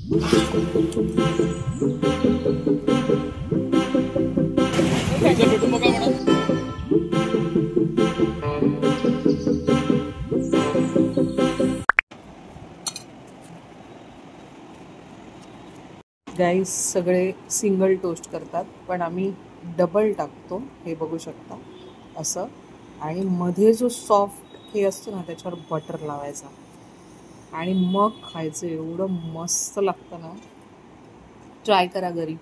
गाईस सगळे single toast करतात, पण आम्ही डबल टाकतो, हे बघू शकता असं. आणि मध्ये जो सॉफ्ट हे असतो ना त्याच्यावर बटर लावायचा आणि मग खायचं. एवढं मस्त लागतं ना, ट्राय करा घरी.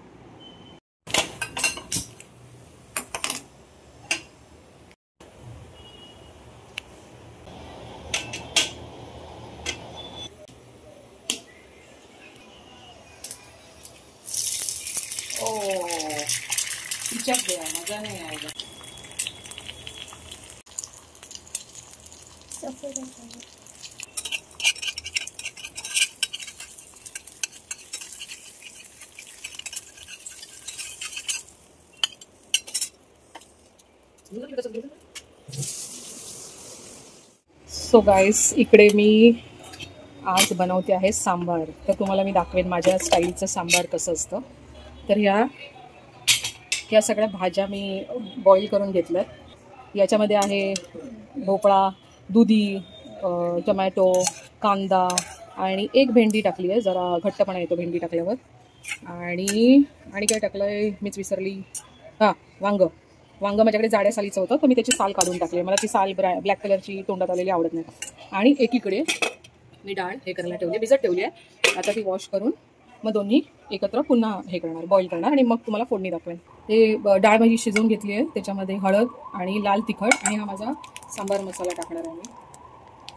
पिचक गया, मजा नहीं आएगा. सो गाईस, इकडे मी आज बनवते आहे सांबार. तर तुम्हाला मी दाखवेन माझ्या स्टाईलचं सांबार कसं असतं. तर ह्या सगळ्या भाज्या मी बॉईल करून घेतल्यात. याच्यामध्ये आहे भोपळा, दुधी, टमॅटो, कांदा आणि एक भेंडी टाकली आहे. जरा घट्टपणा येतो भेंडी टाकल्यावर. आणि काय टाकलं आहे मीच विसरली. हां, वांग माझ्याकडे जाड्या सालीचं होतं, तर मी त्याची साल काढून टाकली. मला ती साल ब्लॅक कलरची तोंडात आलेली आवडत नाही. आणि एकीकडे मी डाळ हे करायला ठेवली, भिजत ठेवली आहे. आता ती वॉश करून मग दोन्ही एकत्र पुन्हा हे करणार, बॉईल करणार आणि मग तुम्हाला फोडणी दाखवेन. हे डाळ माझी शिजवून घेतली आहे. त्याच्यामध्ये हळद आणि लाल तिखट आणि हा माझा सांबार मसाला टाकणार आहे.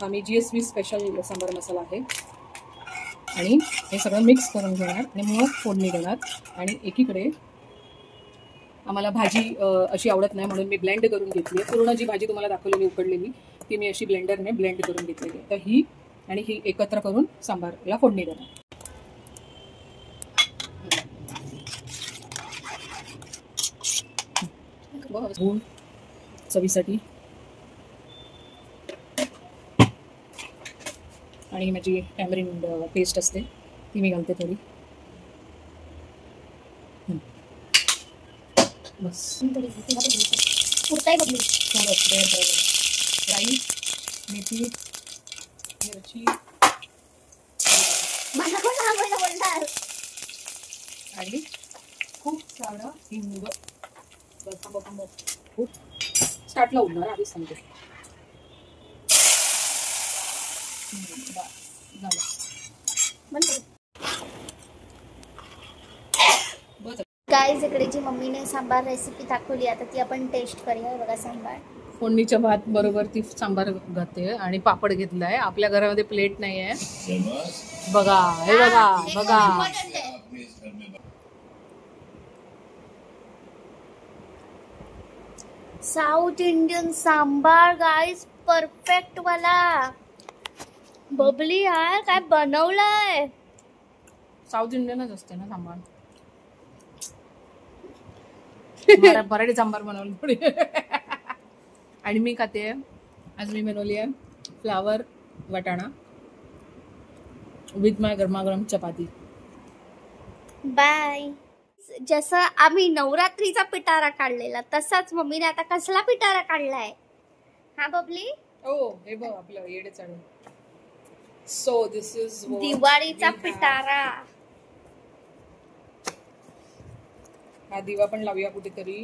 हा मी GSV स्पेशल सांबार मसाला आहे. आणि हे सगळं मिक्स करून घेणार आणि मग फोडणी देणार. आणि एकीकडे आम्हाला भाजी अशी आवडत नाही म्हणून मी ब्लेंड करून घेतली आहे. पूर्ण जी भाजी तुम्हाला दाखवलेली उकडलेली ती मी अशी ब्लेंडरने ब्लेंड करून घेतलेली आहे. तर ही आणि ही एकत्र करून सांबारला फोडणी देणार. गूळ चवीसाठी आणि माझी टॅमरिंड पेस्ट असते ती मी घालते थोडी. बस राईस, मेथी, मिरची आणि खूप सारा हिंग. खूप स्टार्टला उडणार आधीच सांगते. गाईज, इकडे जी मम्मीने सांबार रेसिपी दाखवली आता ती आपण टेस्ट करूया. बघा सांबार फोडणीच्या भात बरोबर ती सांबार घालते आणि पापड घेतलाय. आपल्या घरामध्ये प्लेट नाही आहे. बघा हे बघा south Indian sambar guys, perfect वाला. बबली यार काय बनवलंय. साउथ इंडियनच असते ना सांबार. मराठी सांबार बनवली. आणि मी खाते आज मी बनवली आहे फ्लावर वाटाणा विथ माय गरमागरम चपाती. बाय. जसं आम्ही नवरात्रीचा पिटारा काढलेला तसाच मम्मीने आता कसला पिटारा काढलाय. हा बबली. हो हे बघ आपलं येडे चालू. सो दिस इज दिवाळीचा पिटारा. हा दिवा पण लावूया कुठेतरी.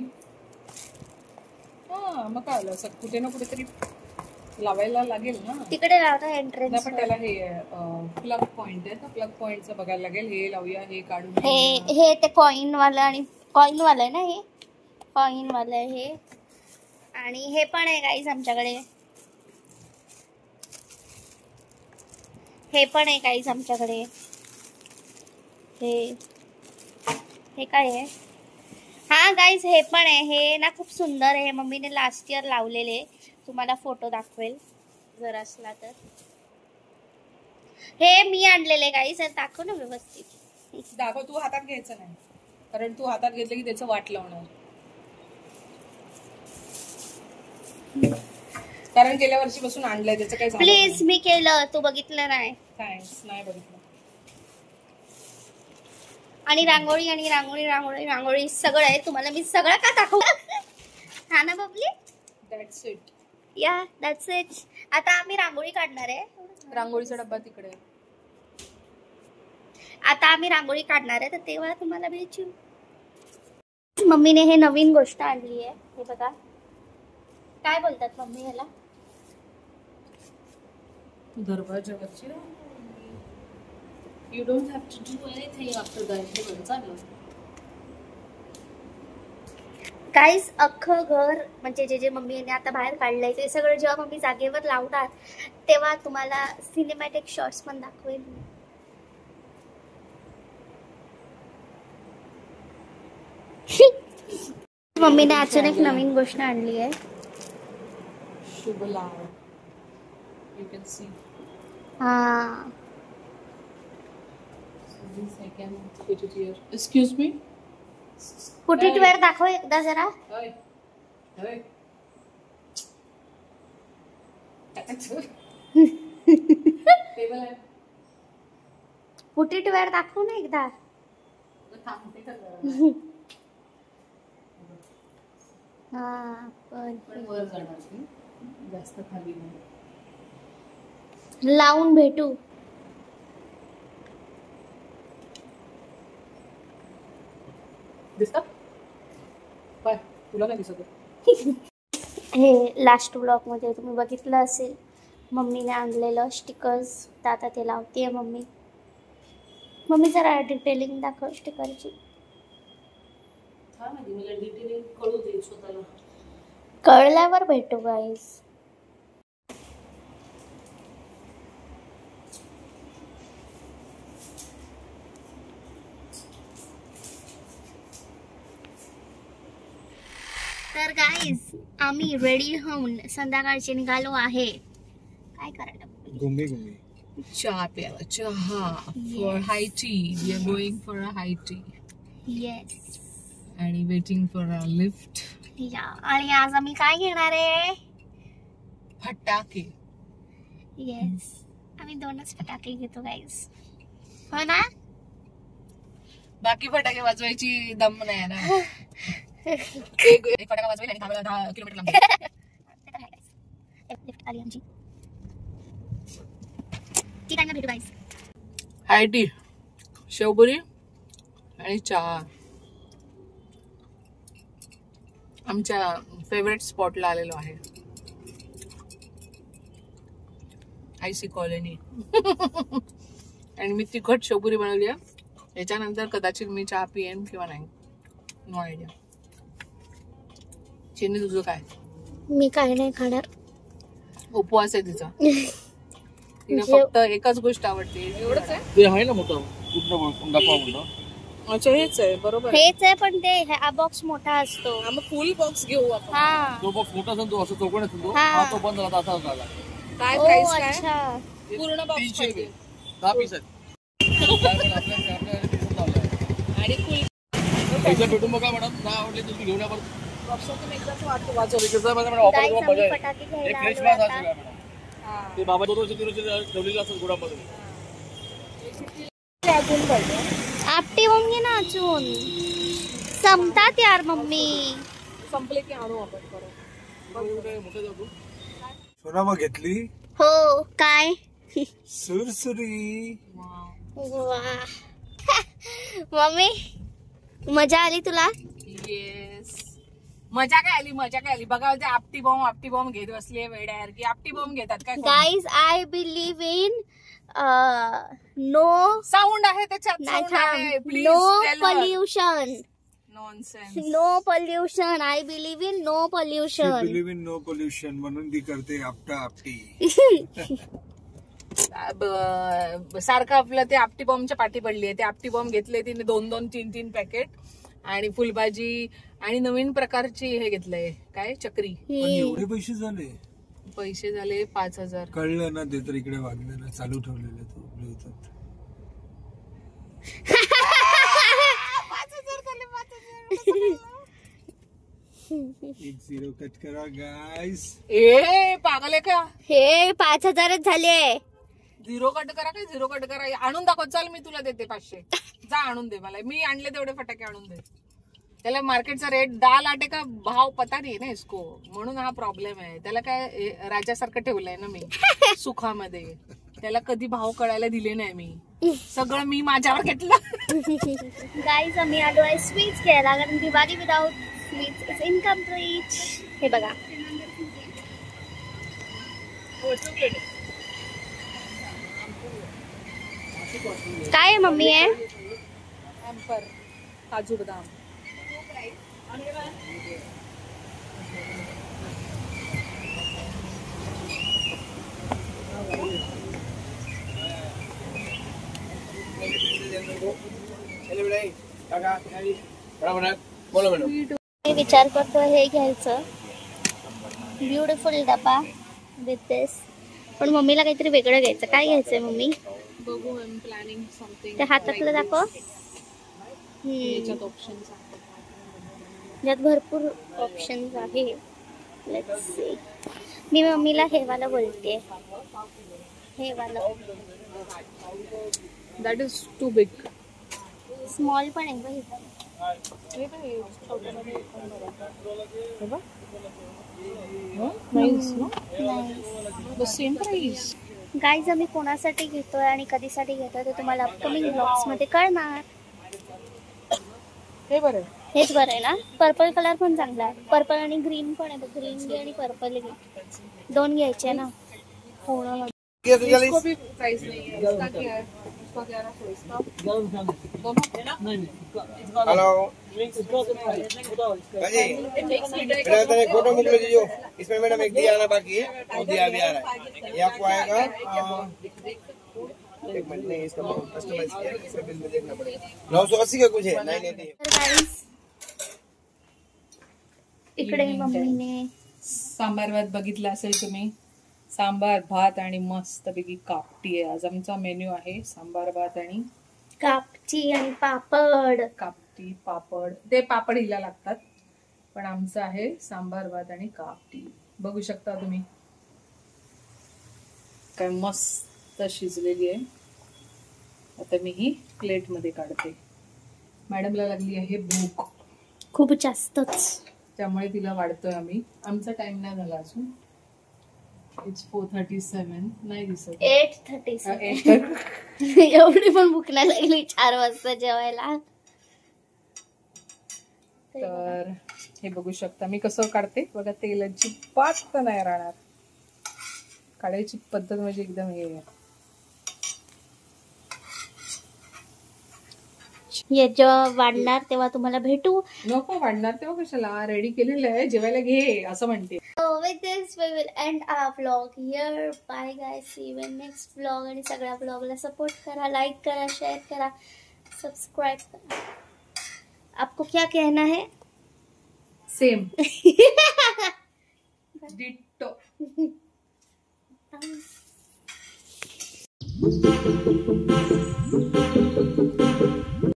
हा मग काय आलं, कुठे ना कुठेतरी लावायला लागेल ना. तिकडे लावता एंट्रन्स. पण त्याला हे प्लग पॉइंट आहे ना, प्लग पॉइंटचं बघायला लागेल. हे लावूया, हे काढून. हे ते कॉइन वाला आणि कॉइन वाला आहे ना, हे कॉइन वाला आहे हे. आणि हे पण आहे गाईज आमच्याकडे. हे पण आहे गाईज आमच्याकडे. हे काय आहे. हा गाईज हे पण आहे. हे ना खूप सुंदर आहे. मम्मीने लास्ट इयर लावलेले. तुम्हाला फोटो दाखवेल जर असला तर. हे मी आणलेले गाईज. दाखव ना व्यवस्थित. दाखव. तू हातात घ्यायचं नाही, कारण तू हातात घेतलं की त्याचं वाट लावणार. कारण गेल्या वर्षीपासून आणलंय त्याचं काय. प्लीज मी केलं, तू बघितलं नाही. थँक्स. नाही बघितलं. आणि रांगोळी आणि रांगोळी रांगोळी रांगोळी सगळं आहे. तुम्हाला मी सगळं का दाखवू? हा ना Babli? That's it. Yeah that's it. आता आम्ही रांगोळी काढणार आहे. रांगोळीचा डब्बा तिकडे. आता आम्ही रांगोळी काढणार आहे तर तेव्हा तुम्हाला भेटू. मम्मीने हे नवीन गोष्ट आणली आहे. हे बघा काय बोलतात मम्मी ह्याला? दरवाजावरची you don't have to do anything after that. हे बरं चाललं. काहीच अख्खं घर म्हणजे जे जे मम्मीने आता बाहेर काढलंय ते सगळं जेव्हा मम्मी जागेवर लावणार तेव्हा तुम्हाला सिनेमॅटिक शॉट्स पण दाखवेल. मम्मीने अचानक नवीन गोष्ट आणली आहे. शुभ लाभ. You can see. हा excuse me. Put it where दाखव एकदा जरा. पुट इट वेअर दाखव ना एकदा. हा पण वर जाणार ती, जास्त खाली नाही. लावून भेटू. दिसतात बाय. तुला नाही दिसत. हे लास्ट ब्लॉग मध्ये तुम्ही बघितलं असेल मम्मीने आणलेलं स्टिकर्स. तर आता ते लावतीये मम्मी. मम्मी जरा डिटेलिंग दाखव स्टिकरची. मला डिटेलिंग कळू दे स्वतःला. कळल्यावर भेटू गाईस. तर गाईस आम्ही रेडी होऊन संध्याकाळचे निघालो आहे. काय करायला? घुमी घुमी चहा प्यायला. चहा for high tea. We are going for a high tea. Yes. आणि वेटिंग फॉर अ लिफ्ट. या आणि आज आम्ही काय घेणार आहे? फटाके. येस आम्ही 2च फटाके घेतो गाईस. हो ना? बाकी फटाके वाजवायची दम नाही ना. एक फटाका वाजवेल आणि 10 किलोमीटर लांब. लिफ्ट आली आमची. ठीक आहे ना भेटू गाईस. हाय टी, शेवपुरी आणि चहा. आमच्या फेवरेट स्पॉटला आलेलो आहे. IC colony. आणि मी तिखट शेवपुरी बनवली आहे. याच्यानंतर कदाचित मी चहा पिएन किंवा नाही. No idea. चिनी तुझं काय? मी काय नाही खाणार. उपवास आहे तिचा. तिला फक्त एकच गोष्ट आवडते. एवढंच आहे. ते आहे ना मोठं कुठं दाखवा म्हणतो. अच्छा हेच आहे. बरोबर हेच आहे पण ते हा बॉक्स मोठा असतो. मग फुल बॉक्स घेऊ आपण. हा तो बॉक्स मोठा असतो. तो असं चौकोन असतो. हा. हा तो बंद झाला असा झाला. काय ओ प्राइस काय? अच्छा. पूर्ण बॉक्स 300 रुपये. 10 पीस आहेत. आणि फुल पैसे भेटून बघा मॅडम. ना आवडले तुम्ही घेऊन या. वर्षातून एकदाच वाटतो वाजव. गाईस आम्ही फटाके घ्यायला आलो आता. ते बाबा 2 वर्ष 3 वर्ष ठेवलेले असतात गुडामध्ये. अजून पाहिजे. आपटे होंगे ना अजून. संपतात यार मम्मी. संपले की आणू आपण परत. सोना मग घेतली. हो काय? सुरसुरी. वाह. मम्मी मजा आली तुला? येस. मजा काय आली बघा. ते आपटी बॉम्ब घेत बसले वेड्यार की आपटी बॉम्ब घेतात काय? Guys I believe in no sound आहे त्याच्यात. No pollution. Nonsense. No pollution. I believe in no pollution. Believe in no pollution म्हणून ती करते आपटी. सारखं आपलं ते आपटी बॉम्बच्या पाठी पडली आहे. ते आपटी बॉम्ब घेतले तिने 2-2, 3-3 पॅकेट. आणि फुलभाजी आणि नवीन प्रकारची हे घेतलंय काय चक्री. एवढे पैसे झाले 5,000. कळलं ना. ते तर इकडे वागले ना. चालू ठेवलेले तो होतात. 1-0 कट करा गाइस. ए पागल आहे का? हे 5,000च झाले. झिरो कट करा आणून दाखव. चल मी तुला देते 500. जा आणून दे मला. मी आणले तेवढे फटाके आणून दे. त्याला मार्केटचा रेट 10 लाटे का भाव पता नाही ना इसको, म्हणून हा प्रॉब्लेम आहे. त्याला काय राजासारखं ठेवलंय ना मी सुखामध्ये. त्याला कधी भाव कळायला दिले नाही मी. सगळं मी माझ्यावर घेतलं. गाईज आम्ही आलो आहे स्वीट्स घ्यायला, कारण Diwali without sweets is incomplete. हे बघा काय आहे मम्मी आहे. हॅम्पर काजू बदाम. मी विचार करतो हे घ्यायचं, ब्युटिफुल डबा विथ दिस. पण मम्मीला काहीतरी वेगळं घ्यायचं. काय घ्यायचंय मम्मी? बघू, आय एम प्लॅनिंग समथिंग. ते हातातलं दाखव. याच्यात ऑप्शन्स आहेत. यात भरपूर ऑप्शन्स आहे. Let's see. मी मम्मीला हे वाला बोलते. हे वाला that is too big. Small पण आहे बघ. Same price. गाईज आम्ही कोणासाठी घेतोय आणि कधीसाठी घेतोय ते तुम्हाला अपकमिंग ब्लॉग्स मध्ये कळणार. हे बरं, हेच बरं आहे ना. पर्पल कलर पण चांगला आहे. पर्पल आणि ग्रीन पण आहे. ग्रीन घे आणि पर्पल घे. 2 घ्यायचे ना. इसको भी प्राइस नहीं है. इसका क्या है? इसका 1100. इसका हेलो जी, फोटो मोकलो दीजिए. इसमें मैडम एक दिया आना बाकी है, वो दिया भी आ रहा है. ये आपको आएगा 1 मिनट. नहीं, इसका कस्टमाइज किया है, इसका बिल में देखना पड़ेगा. 980 का कुछ है. 980 है. तर गाईज इकडे मम्मीने सांबार भात बघितला असेल तुम्ही. सांबार भात आणि मस्तपैकी कापटी आहे. आज आमचा मेन्यू आहे सांबार भात आणि कापची आणि पापड. कापटी पापड. ते पापड हिला लागतात, पण आमचं आहे सांबार भात आणि कापटी. बघू शकता तुम्ही काय मस्त शिजलेली आहे. आता मी ही प्लेट मध्ये काढते. मॅडमला लागली आहे भूक खूप जास्तच, त्यामुळे तिला वाढतोय आम्ही. आमचा टाइम नाही झाला अजून. इट्स 4:37. नाही दिसत. 8:37. एवढी पण भूक नाही लागली 4 वाजता जेवायला. तर हे बघू शकता मी कसं काढते बघा. तेलाची पात नाही राहणार. काढायची पद्धत म्हणजे एकदम हे आहे. हे जेव्हा वाढणार तेव्हा तुम्हाला भेटू. नको वाढणार तेव्हा कशाला. रेडी केलेलं आहे, जेवायला घे असं म्हणते. So with this we will end our vlog here. Bye guys, see you in next vlog. आणि सगळ्या vlogला सपोर्ट करा, लाइक करा, शेअर करा, सब्सक्राइब करा. आपको क्या कहना है? सेम. डिट्टो.